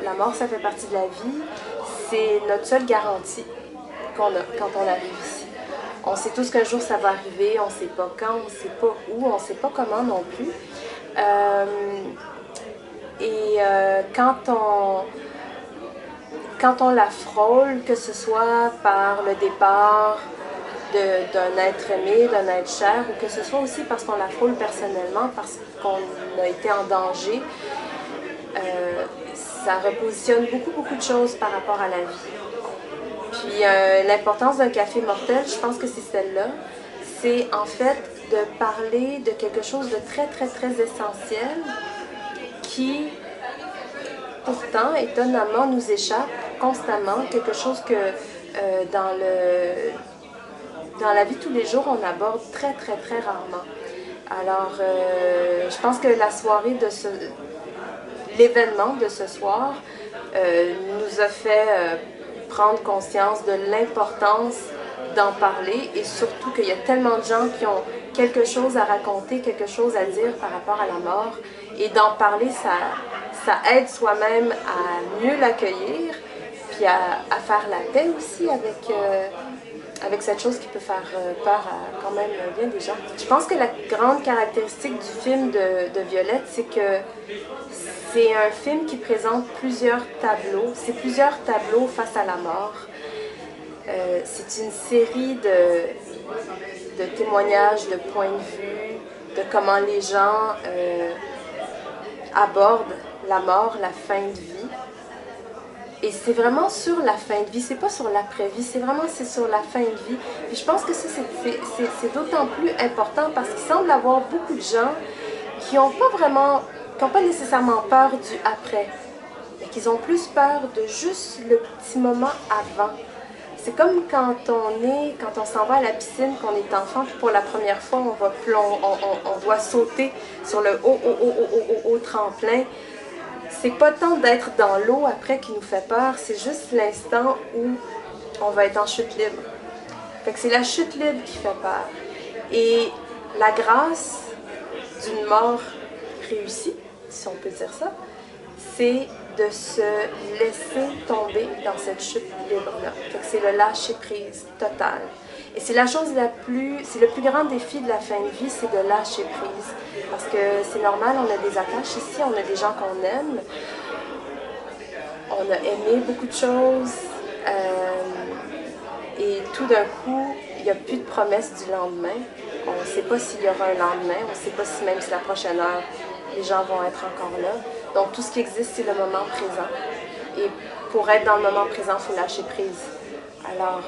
la mort, ça fait partie de la vie. C'est notre seule garantie qu'on a quand on arrive ici. On sait tous qu'un jour ça va arriver, on ne sait pas quand, on ne sait pas où, on ne sait pas comment non plus. Quand on la frôle, que ce soit par le départ d'un être aimé, d'un être cher, ou que ce soit aussi parce qu'on la frôle personnellement, parce qu'on a été en danger, ça repositionne beaucoup de choses par rapport à la vie. Puis l'importance d'un café mortel, je pense que c'est celle-là, c'est en fait de parler de quelque chose de très essentiel qui, pourtant, étonnamment, nous échappe constamment, quelque chose que dans la vie de tous les jours, on aborde très rarement. Alors, je pense que la soirée de l'événement de ce soir nous a fait prendre conscience de l'importance d'en parler et surtout qu'il y a tellement de gens qui ont quelque chose à raconter, quelque chose à dire par rapport à la mort. Et d'en parler, ça aide soi-même à mieux l'accueillir, puis à faire la paix aussi avec cette chose qui peut faire peur à quand même bien des gens. Je pense que la grande caractéristique du film de Violette, c'est que c'est un film qui présente plusieurs tableaux. C'est plusieurs tableaux face à la mort. C'est une série de témoignages, de points de vue, de comment les gens abordent la mort, la fin de vie. Et c'est vraiment sur la fin de vie, c'est pas sur l'après-vie, c'est sur la fin de vie. Et je pense que ça, c'est d'autant plus important parce qu'il semble y avoir beaucoup de gens qui n'ont pas nécessairement peur du après, mais qui ont plus peur de juste le petit moment avant. C'est comme quand on s'en va à la piscine, qu'on est enfant, puis pour la première fois, on doit sauter sur le haut tremplin. C'est pas tant d'être dans l'eau après qui nous fait peur, c'est juste l'instant où on va être en chute libre. Fait que c'est la chute libre qui fait peur. Et la grâce d'une mort réussie, si on peut dire ça, c'est de se laisser tomber dans cette chute libre-là. Fait que c'est le lâcher-prise total. Et c'est c'est le plus grand défi de la fin de vie, c'est de lâcher prise. Parce que c'est normal, on a des attaches ici, on a des gens qu'on aime. On a aimé beaucoup de choses. Et tout d'un coup, il n'y a plus de promesse du lendemain. On ne sait pas s'il y aura un lendemain, on ne sait pas si même si la prochaine heure, les gens vont être encore là. Donc tout ce qui existe, c'est le moment présent. Et pour être dans le moment présent, il faut lâcher prise. Alors,